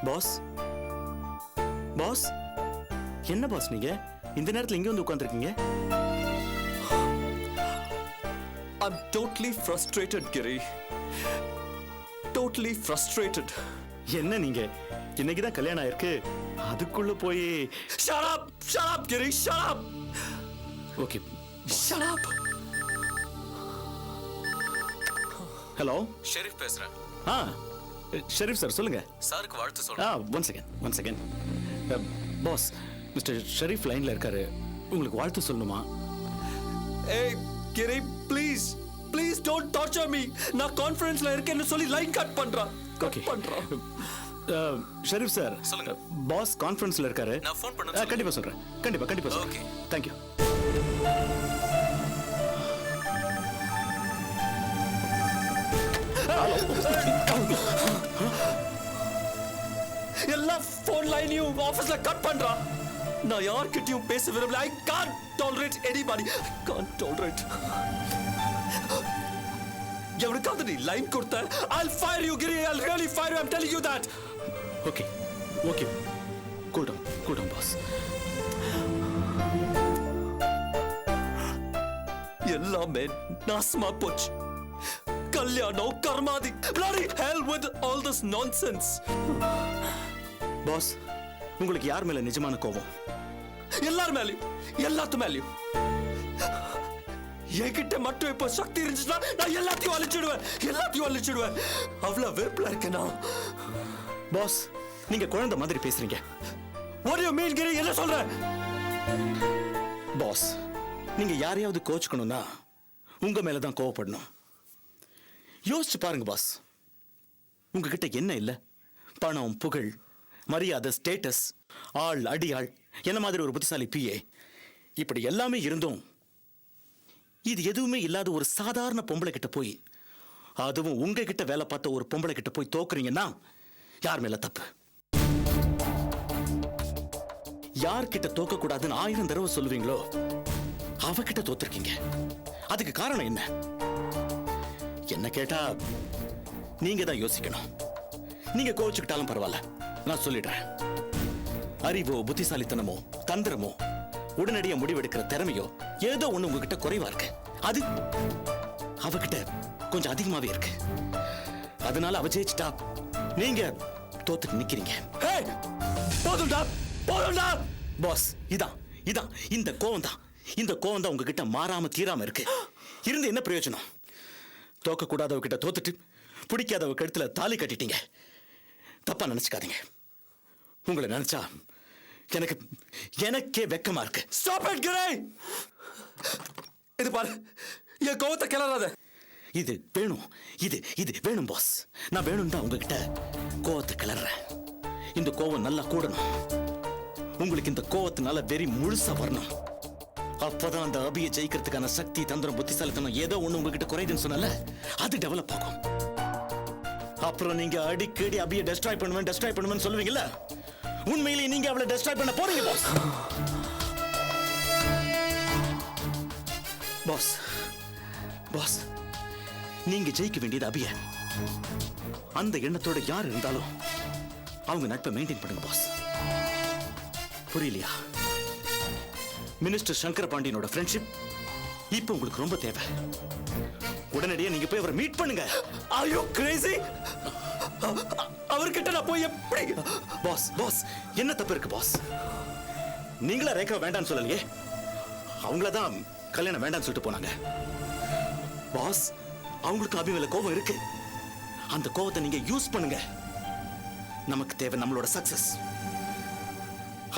Pass pass, என்ன pass நீங்க இந்த நேரத்துல இங்க வந்து உட்கார்ந்திருக்கீங்க? I'm totally frustrated, Giri. Totally frustrated. என்ன நீங்க இன்னைக்கு தான் கல்யாணம் ஆயிருக்கு, அதுக்குள்ள போய் Shut up! Shut up, Giri! Shut up! Okay. Shut up! Hello, Sharif பேசுறேன். ஷெரீஃப் சார் சொல்லுங்க. சாருக்கு வாழ்த்து சொல்றேன். One second. Boss, mister Sharif லைன்ல இருக்காரு, உங்களுக்கு வாழ்த்து சொல்லணுமா? Hey, Giri, please! Please don't torture me! நான் கான்ஃபரன்ஸ்ல இருக்கேன்னு சொல்லி லைன் கட் பண்றான். ஓகே. ஷெரீஃப் சார் சொல்லுங்க. பாஸ் கான்ஃபரன்ஸ்ல இருக்காரு. நான் ஃபோன் பண்ண கண்டிப்பா சொல்றேன். கண்டிப்பா சொல்றேன். Okay. தேங்க்யூ. எல்லா ஃபோன் லைனையும் ஆபீஸ்ல கட் பண்றான். நான் யார்கிட்டயும் பேச விரும்பல. I can't tolerate anybody. I can't tolerate. எவனுக்காவது நீ லைன் கொடுத்த, I'll fire you, Giri. I'll really fire you. I'm telling you that. Okay. Cool down boss. எல்லாமே நாசமா போச்சு. கல்யாணம், கர்மாதி. Bloody hell with all this nonsense. Boss, உங்களுக்கு யார் மேல நிஜமான கோபம்? எல்லார் மேலயும், எல்லாத்து மேலயும். என்கிட்ட மட்டும் இப்போ சக்தி இருந்துச்சுன்னா நான் எல்லாத்தையும் அழிச்சிடுவேன். அவ்வளவு வெறுப்புல இருக்கேனா? பாஸ், நீங்க குழந்தை மாதிரி பேசுறீங்க. What do you mean, Giri? என்ன சொல்ற? பாஸ், நீங்க யாரையாவது கோச்சுக்கணும்னா உங்க மேலதான் கோவப்படணும். யோசிச்சு பாருங்க பாஸ், உங்ககிட்ட என்ன இல்ல? பணம், புகழ், மரியாதை, ஸ்டேட்டஸ், ஆள், அடியாள், என்ன மாதிரி ஒரு புத்திசாலி பிஏ, இப்படி எல்லாமே இருந்தும் இது எதுவுமே இல்லாத ஒரு சாதாரண பொம்பளை கிட்ட போய், அதுவும் உங்ககிட்ட வேலை பார்த்த ஒரு பொம்பளை கிட்ட போய் தோக்குறீங்கன்னா யார் மேல தப்பு? யார்கிட்ட தோக்க கூடாதுன்னு 1000 தடவை சொல்லுவீங்களோ அவகிட்ட தோத்துருக்கீங்க. அதுக்கு காரணம் என்ன? என்ன கேட்டா நீங்க தான் யோசிக்கணும். நீங்க கோச்சுக்கிட்டாலும் பரவாயில்ல, நான் சொல்லிடுறேன். அறிவோ, புத்திசாலித்தனமோ, தந்திரமோ, உடனடியா முடிவெடுக்கிற திறமையோ ஏதோ ஒண்ணு உங்ககிட்ட குறைவா இருக்கு. அது அவகிட்ட கொஞ்சம் அதிகமாவே இருக்கு. அதனால அவ ஜெயிச்சிட்டா, நீங்க தோத்துட்டு நிக்கிறீங்க. போதும்டா. பாஸ், இதான் இந்த கோவம் தான் உங்ககிட்ட மாறாம தீராம இருக்கு. இருந்து என்ன பிரயோஜனம்? தோக்க கூடாதவ கிட்ட தோத்துட்டு பிடிக்காதவ கழுத்துல தாலி கட்டிட்டீங்க. தப்பா நினைச்சுக்காதீங்க. உங்களை நினைச்சா எனக்கே வெக்கமா இருக்கு. Stop it, Giri! இது பாரு, என் கோவத்தை கிளறாத. இது வேணும் பாஸ். நான் வேணும் தான் உங்ககிட்ட கோவத்தை கிளறேன். இந்த கோவம் நல்லா கூடணும். உங்களுக்கு இந்த கோவத்தினால வெறி முழுசா வரணும். அப்பதான் அந்த அபியை ஜெயிக்கிறதுக்கான சக்தி, தந்திரம், புத்திசாலித்தனம் ஏதோ ஒண்ணு உங்ககிட்ட குறையுதுன்னு சொன்னால அது டெவலப் ஆகும். அப்புறம் நீங்க அடிக்கடி அபியை டெஸ்ட்ராய் பண்ணுவேன்னு சொல்லுவீங்கல்ல, உண்மையிலேயே நீங்க அவளை டெஸ்ட்ராய் பண்ண போறீங்க பாஸ். நீங்க ஜெயிக்க வேண்டியது அபிய. அந்த எண்ணத்தோட யார் இருந்தாலும் அவங்க நட்பை மெயின்டைன் பண்ணுங்க பாஸ். புரியலையா? மினிஸ்டர் சங்கர பாண்டியனோட ஃப்ரெண்ட்ஷிப் இப்போ உங்களுக்கு ரொம்ப தேவை. உடனடியா நீங்க போய் அவரை மீட் பண்ணுங்க. Are you crazy? அவர்கிட்ட நான் போய் எப்படி? பாஸ், என்ன தப்பு இருக்கு பாஸ்? நீங்களா ரேகா வேண்டான்னு சொல்லலையே, அவங்களதான் கல்யாணம் வேண்டான்னு சொல்லிட்டு போனாங்க. பாஸ், அவங்களுக்கு அபி மேல கோபம் இருக்கு. அந்த கோபத்தை நீங்க யூஸ் பண்ணுங்க. நமக்கு தேவை நம்மளோட சக்சஸ்.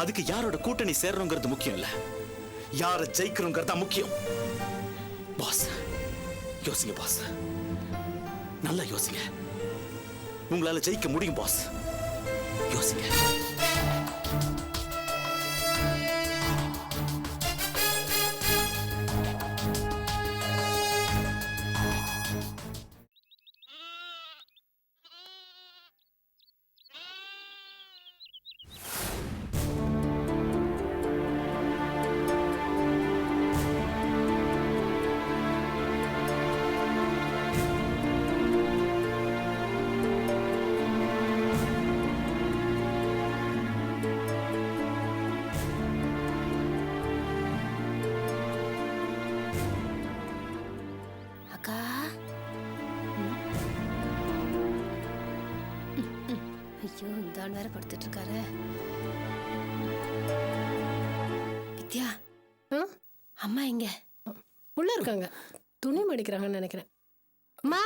அதுக்கு யாரோட கூட்டணி சேர்றோங்கிறது முக்கியம் இல்ல, யாரை ஜெயிக்கிறோங்கிறது தான் முக்கியம். பாஸ், யோசிங்க பாஸ், நல்லா யோசிங்க. உங்களால ஜெயிக்க முடியும் பாஸ். யோசிங்க. பகவான் வேற படுத்துட்டு இருக்காரு. வித்யா, அம்மா எங்க? உள்ள இருக்காங்க, துணி மடிக்கிறாங்கன்னு நினைக்கிறேன். மா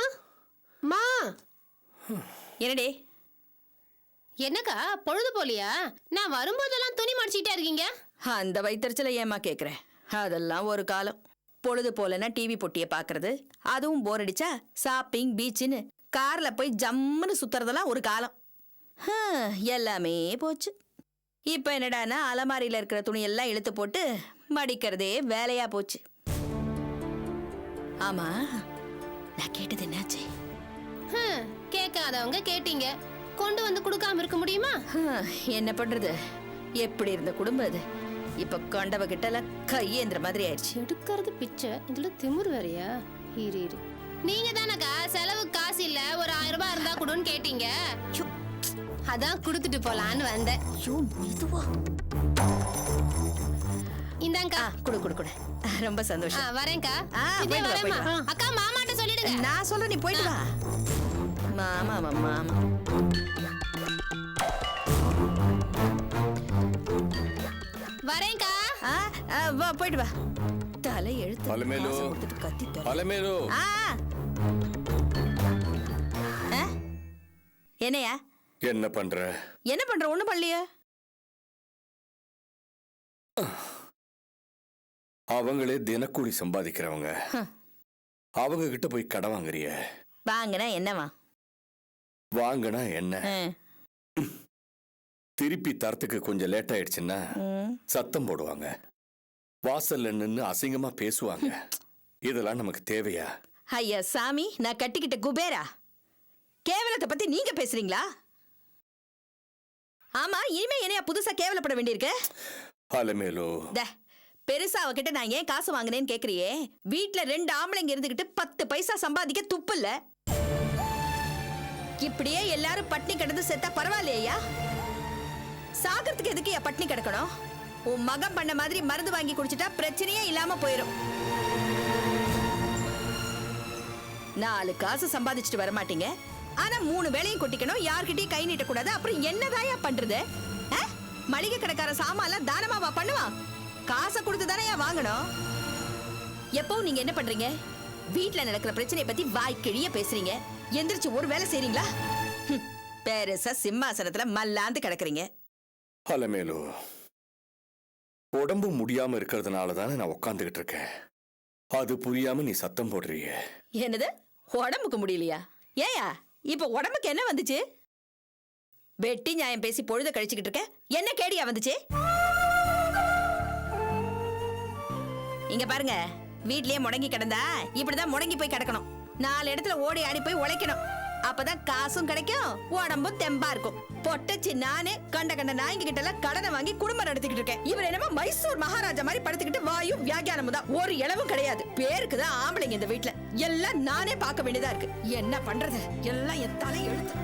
மா என்னடே? என்னக்கா பொழுது போலியா? நான் வரும்போதெல்லாம் துணி மடிச்சிட்டே இருக்கீங்க. அந்த வயிற்றுச்சல ஏமா கேக்குறேன்? அதெல்லாம் ஒரு காலம். பொழுது போலன்னா டிவி பொட்டியை பாக்குறது, அதுவும் போர் அடிச்சா ஷாப்பிங் பீச்சுன்னு கார்ல போய் ஜம்முன்னு சுத்துறதெல்லாம் ஒரு காலம். எல்லாமே போச்சு. இப்ப என்னடானா அலமாரியில இருக்கிற துணியெல்லாம் இழுத்து போட்டு மடிக்கிறதே வேலையா போச்சு. ஆமா, நான் கேட்டது என்னாச்சு? கேட்காதவங்க கேட்டீங்க, கொண்டு வந்து கொடுக்காம இருக்க முடியுமா? என்ன பண்றது, எப்படி இருந்த குடும்பம் அது இப்ப கண்டவ கிட்ட எல்லாம் கையேந்திர மாதிரி ஆயிடுச்சு. எடுக்கிறது பிச்சை, இதுல திமிர் வேறையா? இரு இரு, நீங்க தானக்கா செலவுக்கு காசு இல்ல, ஒரு 1000 ரூபாய் இருந்தா கொடுன்னு கேட்டீங்க. அதான் கொடுத்துட்டு போலான்னு வந்தேன். இந்தாங்கா. குடு குடு குடு. ரொம்ப சந்தோஷம். வரேன்க்கா. போயிட்டு வா, போயிட்டு வா. அக்கா மாமாட்ட சொல்லிடுங்க. நான் சொல்ல, நீ போயிட்டு வா. மாமா மாமா வரேன்க்கா. வா, போயிட்டு வா. தலை எழுத்து அலமேலு, கத்தி அலமேலு. என்னையா? என்ன பண்ற? என்ன பண்ற? ஒண்ணும் பண்ணலையா? அவங்களே தினக்கூலி சம்பாதிக்கிறவங்க, அவங்க கிட்ட போய் கடன் வாங்குறிய. வாங்கினா என்னவா? வாங்கினா என்ன, திருப்பி தரத்துக்கு கொஞ்சம் லேட் ஆயிடுச்சுன்னா சத்தம் போடுவாங்க, வாசல்ல நின்னு அசிங்கமா பேசுவாங்க. இதெல்லாம் நமக்கு தேவையா? ஐயா சாமி, நான் கட்டிக்கிட்ட குபேரா, கேவலத்தை பத்தி நீங்க பேசுறீங்களா? ஆமா, இனிமே என்னையா புதுசா கேவலப்பட வேண்டியிருக்கு? அலமேலு, பெருசா அவகிட்ட நான் ஏன் காசு வாங்கினேன்னு கேக்குறியே? வீட்டுல 2 ஆம்பளைங்க இருந்துகிட்டு 10 பைசா சம்பாதிக்க துப்பு இல்ல. இப்படியே எல்லாரும் பட்னி கிடந்து செத்தா பரவாயில்லையா? சாகிறதுக்கு எதுக்கு பட்னி கிடக்கணும்? உன் மகன் பண்ண மாதிரி மருந்து வாங்கி குடிச்சிட்டா பிரச்சனையே இல்லாம போயிரும். 4 காசு சம்பாதிச்சுட்டு வர மாட்டீங்க, ஆனா 3 வேளையும் கொட்டிக்கணும், யார்கிட்டயும் கை நீட்ட கூடாது. அப்புறம் என்னதாயா பண்றது? மளிகை கடைக்கார சாமான்லாம் தானமாவா பண்ணுவான்? காசை கொடுத்து தானே வாங்கணும். எப்பவும் நீங்க என்ன பண்றீங்க? வீட்டுல நடக்கிற பிரச்சனையை பத்தி வாய் கிழிய பேசுறீங்க, எந்திரிச்சு ஒரு வேலை செய்றீங்களா? பெருசா சிம்மாசனத்துல மல்லாந்து கிடக்குறீங்க. அலமேலு, உடம்பு முடியாம இருக்கிறதுனால தானே நான் உட்காந்துக்கிட்டு இருக்கேன். அது புரியாம நீ சத்தம் போடுறிய. என்னது உடம்புக்கு முடியலையா? ஏயா இப்ப உடம்புக்கு என்ன வந்துச்சு? வெட்டி நியாயம் பேசி பொழுத கழிச்சுக்கிட்டு இருக்க, என்ன கேடியா வந்துச்சு? இங்க பாருங்க, வீட்லயே முடங்கி கிடந்தா இப்படிதான் முடங்கி போய் கிடக்கணும். 4 இடத்துல ஓடி ஆடி போய் உழைக்கணும். அப்பதான் காசும் கிடைக்கும், உடம்பும் தெம்பா இருக்கும். பொட்டச்சி நானே கண்ட நாய்ங்க கிட்ட எல்லாம் கடனை வாங்கி குடும்பம் நடத்திக்கிட்டு இருக்கேன். இவர் என்னமோ மைசூர் மகாராஜா மாதிரி படுத்துக்கிட்டு வாயும் வியாகியானமும் தான், ஒரு இளவும் கிடையாது. பேருக்குதான் ஆம்பளைங்க இந்த வீட்டுல. எல்லாம் நானே பார்க்க வேண்டியதா இருக்கு. என்ன பண்றது, எல்லாம் என் தலை எழுத்து.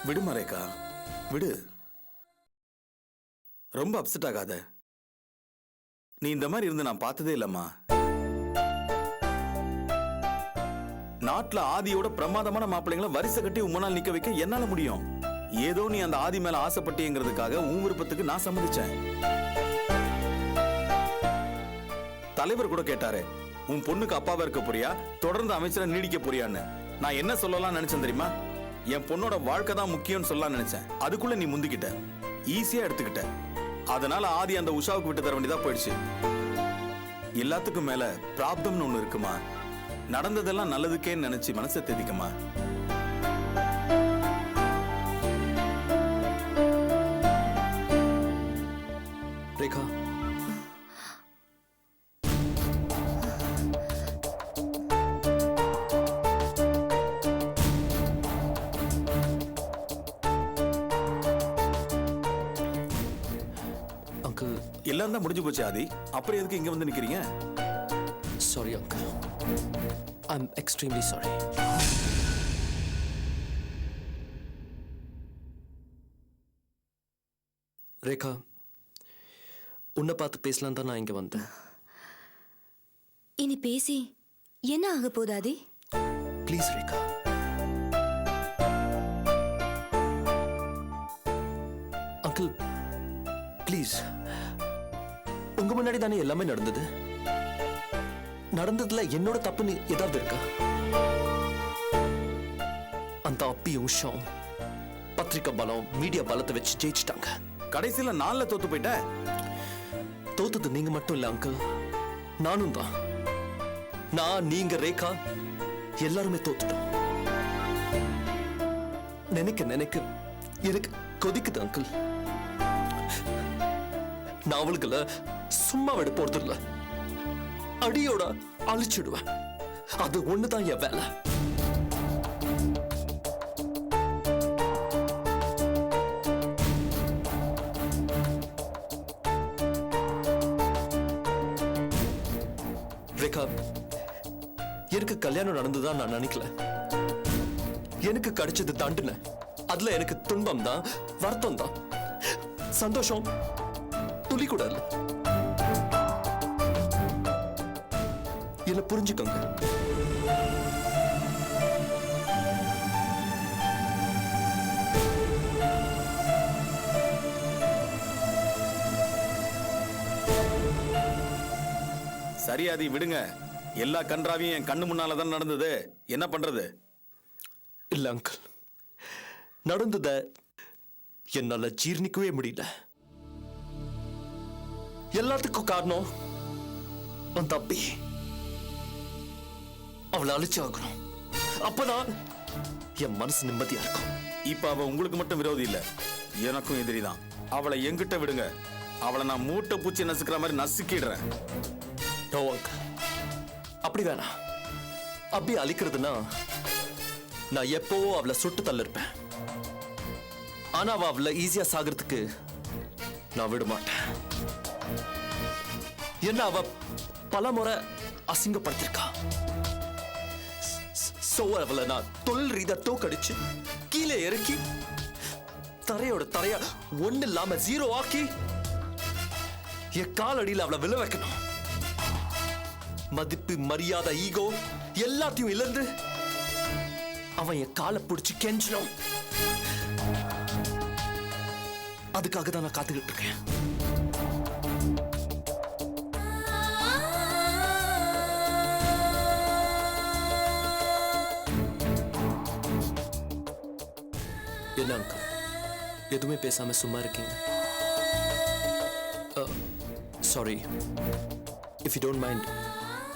விடுமா ரேகா, விடு. ரொம்ப அப்செட் ஆகாத. நீ இந்த மாதிரி இருந்து நான் பார்த்ததே இல்லம்மா. நாட்டுல ஆதியோட பிரமாதமான மாப்பிள்ளைங்களை வரிசை கட்டி முன்னால் நிக்க வைக்க என்னால முடியும். ஏதோ நீ அந்த ஆதி மேல ஆசைப்பட்டேங்கிறதுக்காக உன் விருப்பத்துக்கு நான் சம்மதிச்சேன். தலைவர் கூட கேட்டாரு, உன் பொண்ணுக்கு அப்பாவா இருக்க போறியா, தொடர்ந்து அமைச்சரை நீடிக்க போறியான்னு. நான் என்ன சொல்லலாம் நினைச்சேன் தெரியுமா? என் பொண்ணோட வாழ்க்கை தான் முக்கியம்னு சொல்லலாம் நினைச்சேன். அதுக்குள்ள நீ முந்திக்கிட்ட, ஈஸியா எடுத்துக்கிட்ட. அதனால ஆதி அந்த உஷாவுக்கு விட்டு தர வேண்டியதா போயிடுச்சு. எல்லாத்துக்கும் மேல பிராப்தம்னு ஒண்ணு இருக்குமா. நடந்ததெல்லாம் நல்லதுக்கேன்னு நினைச்சு மனசை தேதிக்குமா. எல்லாம் தான் முடிஞ்சு போச்சு ஆதி. அப்புறம் எதுக்கு இங்க வந்து நிக்கிறீங்க? Sorry, uncle. I'm extremely sorry. Rekha, உன்னை பார்த்து பேசலாம் தான் நான் இங்க வந்தேன். இனி பேசி என்ன ஆக போதாதி? ப்ளீஸ் ரேகா. அங்கிள் ப்ளீஸ், உங்க முன்னாடி தானே எல்லாமே நடந்தது. நடந்ததுல என்னோட தப்புன்னு ஏதாவது இருக்கா? அந்த அப்பியும் ஷாம் பத்திரிக்கை பலம், மீடியா பலத்தை வச்சு ஜெயிச்சிட்டாங்க. கடைசியில 4ல தோத்து போயிட்ட. தோத்தது நீங்க மட்டும் இல்ல அங்கிள், நானும் தான். நான், நீங்க, ரேகா எல்லாருமே தோத்துட்டோம். நினைக்க நினைக்க எனக்கு கொதிக்குது அங்கிள். நான் அவளுக்குல சும்மா விட போறது இல்ல, அடியோட அழிச்சிடுவேன். அது ஒண்ணுதான் என் வேலை. ரேகா, எனக்கு கல்யாணம் நடந்துதான் நான் நினைக்கல. எனக்கு கிடைச்சது தண்டனை. அதுல எனக்கு துன்பம் தான், வருத்தம் தான், சந்தோஷம் துளி கூட இல்ல. என்ன புரிஞ்சுக்கோங்க. சரி ஆதி, விடுங்க. எல்லா கன்றாவையும் என் கண்ணு முன்னால தான் நடந்தது. என்ன பண்றது? இல்ல அங்கிள், நடந்தத என்னால ஜீர்ணிக்கவே முடியல. எல்லாத்துக்கும் காரணம் அந்த அப்பி. அவளை அழிச்சாகணும். அப்பதான் என் மனசு நிம்மதியா இருக்கும். இப்ப அவ உங்களுக்கு மட்டும் விரோதி இல்ல, எனக்கும் எதிரிதான். அவளை எங்கிட்ட விடுங்க. அவளை நான் மூட்டை பூச்சி நசுக்கிற மாதிரி நசுக்கிடுறேன். நோ அங்கிள், அப்படி வேணாம். அப்படி அழிக்கிறதுனா நான் எப்பவோ அவளை சுட்டு தள்ளிருப்பேன். ஆனா அவ அவளை ஈஸியா சாகிறதுக்கு நான் விட மாட்டேன். என்ன அவ பல முறை அசிங்கப்படுத்திருக்கா. சோ அவளை நான் தொழில் ரீதியா தோக்கடிச்சு கீழே இறக்கி தரையோட தரையா ஒண்ணு இல்லாம ஜீரோ ஆக்கி என் காலடியில் அவளை விழ வைக்கணும். மதிப்பு, மரியாதை, ஈகோ எல்லாத்தையும் இழந்து அவன் என் காலை பிடிச்சு கெஞ்சணும். அதுக்காக தான் நான் காத்துக்கிட்டு இருக்கேன். என்ன அங்கிள், எதுவுமே பேசாம சும்மா இருக்கீங்க? Sorry, if you don't mind,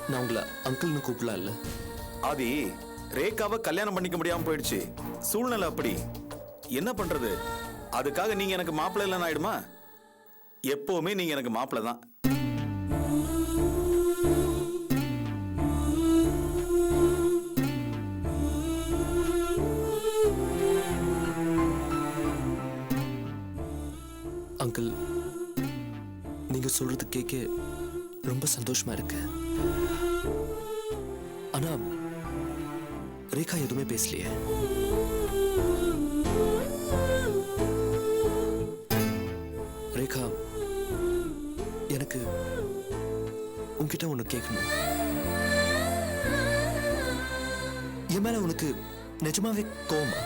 நான் உங்களை அங்கிள்னு கூப்பிடலாம் இல்ல? ஆதி, ரேகாவை கல்யாணம் பண்ணிக்க முடியாம போயிடுச்சு. சூழ்நிலை அப்படி. என்ன பண்றது? அதுக்காக நீங்க எனக்கு மாப்பிள்ளை இல்லைன்னு ஆயிடுமா? எப்பவுமே நீங்க எனக்கு மாப்பிள்ளை தான். அங்கிள், நீங்க சொல்றது கேட்க ரொம்ப சந்தோஷமா இருக்கு. ஆனா ரேகா எதுவுமே பேசலையே. ரேகா, எனக்கு உன்கிட்ட ஒண்ணு கேட்கணும். என் மேல உனக்கு நிஜமாவே கோவமா?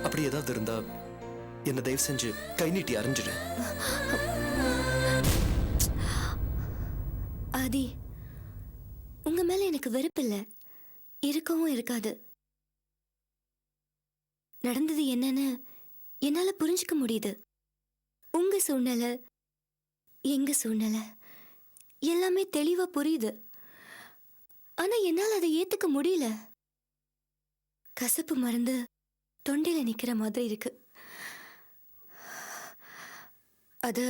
அப்படி ஏதாவது இருந்தா என்ன தயவு செஞ்சு கை நீட்டி அறிஞ்சிடு. ஆதி, உங்க மேல எனக்கு வெறுப்பில்லை, இருக்கவும் இருக்காது. நடந்தது என்னன்னு என்னால புரிஞ்சுக்க முடியுது. உங்க சூழ்நிலை, எங்க சூழ்நிலை எல்லாமே தெளிவா புரியுது. ஆனா என்னால அதை ஏத்துக்க முடியல. கசப்பு மருந்து தொண்டையில நிக்கிற மாதிரி இருக்கு. அத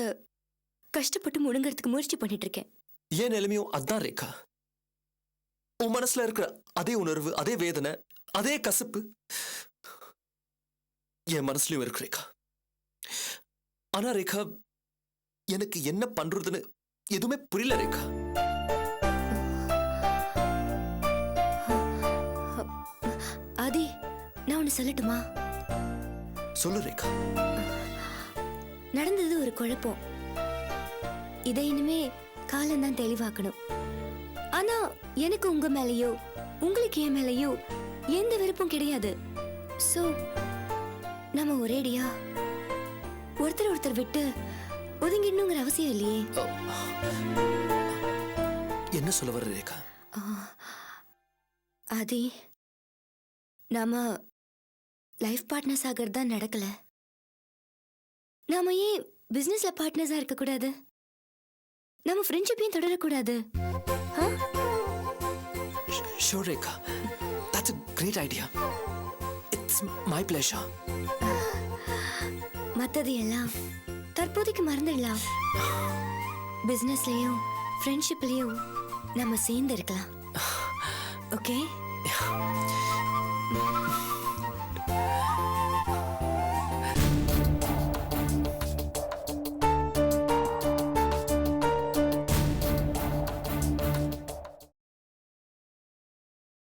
கஷ்டப்பட்டு முழுங்கறதுக்கு முயற்சி பண்ணிட்டு இருக்கேன். ஏன் நிலைமையும் அதான் ரேகா. உன் மனசுல இருக்கிற அதே உணர்வு, அதே வேதனை, அதே கசப்பு என் மனசுலயும் இருக்கு ரேகா. ஆனா ரேகா எனக்கு என்ன பண்றதுன்னு எதுவுமே புரியல ரேகா. ஆதி, நான் ஒண்ணு சொல்லட்டுமா? சொல்லு ரேகா. நடந்தது ஒரு குழப்பம். இதை இனிமே காலம்தான் தெளிவாக்கணும். ஆனா எனக்கு உங்க மேலயோ உங்களுக்கு என் மேலயோ எந்த விருப்பம் கிடையாது. சோ நம்ம ஒரேடியா ஒருத்தர் ஒருத்தர் விட்டு ஒதுங்கிடணுங்கிற அவசியம் இல்லையே. என்ன சொல்ல வர ரேகா? ஆதி, நாம லைஃப் பார்ட்னர்ஸ் ஆகிறது தான் நடக்கல. நாம ஏன் பிசினஸ்ல பார்ட்னர்ஸா இருக்க கூடாது? நம்ம ஃப்ரெண்ட்ஷிப்பையும் தொடரக்கூடாது? Sure, Rekha. That's a great idea. It's my pleasure. மத்தது எல்லாம் தற்போதைக்கு மறந்துடலாம். பிசினஸ்லயும் ஃப்ரெண்ட்ஷிப்லயும் நம்ம சேர்ந்து இருக்கலாம். ஓகே?